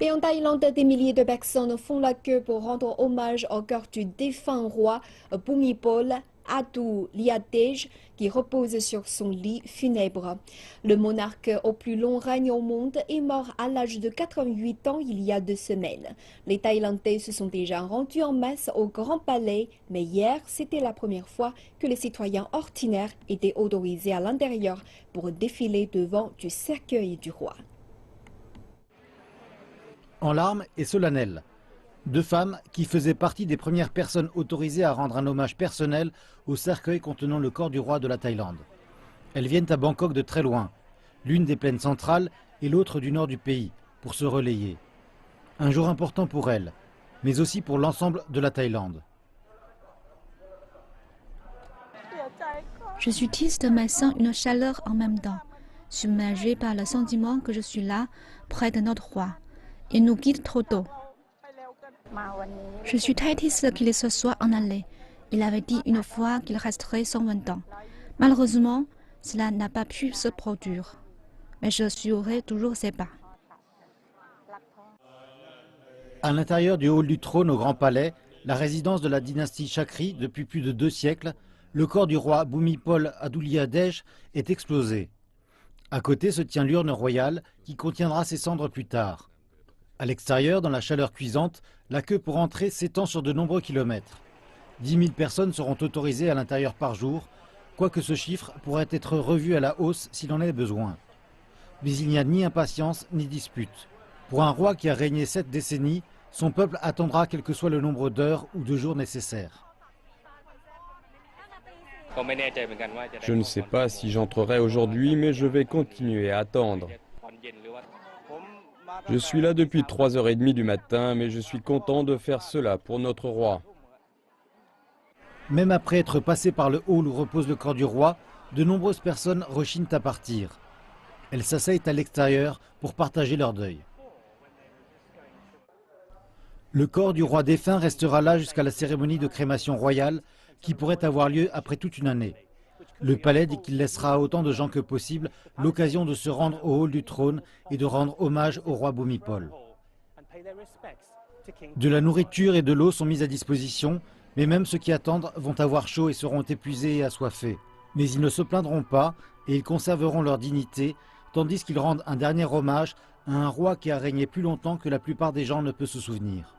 Et en Thaïlande, des milliers de personnes font la queue pour rendre hommage au corps du défunt roi Bhumibol Adulyadej qui repose sur son lit funèbre. Le monarque au plus long règne au monde est mort à l'âge de 88 ans il y a 2 semaines. Les Thaïlandais se sont déjà rendus en masse au Grand Palais, mais hier, c'était la première fois que les citoyens ordinaires étaient autorisés à l'intérieur pour défiler devant du cercueil du roi. En larmes et solennelles. 2 femmes qui faisaient partie des premières personnes autorisées à rendre un hommage personnel au cercueil contenant le corps du roi de la Thaïlande. Elles viennent à Bangkok de très loin, l'une des plaines centrales et l'autre du nord du pays, pour se relayer. Un jour important pour elles, mais aussi pour l'ensemble de la Thaïlande. Je suis triste mais sens une chaleur en même temps, submergée par le sentiment que je suis là, près de notre roi. Il nous quitte trop tôt. Je suis très triste qu'il se soit en allé. Il avait dit une fois qu'il resterait 120 ans. Malheureusement, cela n'a pas pu se produire. Mais je suivrai toujours ses pas. À l'intérieur du hall du trône au Grand Palais, la résidence de la dynastie Chakri depuis plus de 2 siècles, le corps du roi Bhumibol Adulyadej est explosé. À côté se tient l'urne royale qui contiendra ses cendres plus tard. À l'extérieur, dans la chaleur cuisante, la queue pour entrer s'étend sur de nombreux kilomètres. 10 000 personnes seront autorisées à l'intérieur par jour, quoique ce chiffre pourrait être revu à la hausse s'il en est besoin. Mais il n'y a ni impatience ni dispute. Pour un roi qui a régné 7 décennies, son peuple attendra quel que soit le nombre d'heures ou de jours nécessaires. Je ne sais pas si j'entrerai aujourd'hui, mais je vais continuer à attendre. Je suis là depuis 3h30 du matin, mais je suis content de faire cela pour notre roi. Même après être passé par le hall où repose le corps du roi, de nombreuses personnes rechignent à partir. Elles s'asseyent à l'extérieur pour partager leur deuil. Le corps du roi défunt restera là jusqu'à la cérémonie de crémation royale qui pourrait avoir lieu après toute une année. Le palais dit qu'il laissera à autant de gens que possible l'occasion de se rendre au hall du trône et de rendre hommage au roi Bhumibol. De la nourriture et de l'eau sont mises à disposition, mais même ceux qui attendent vont avoir chaud et seront épuisés et assoiffés. Mais ils ne se plaindront pas et ils conserveront leur dignité, tandis qu'ils rendent un dernier hommage à un roi qui a régné plus longtemps que la plupart des gens ne peuvent se souvenir.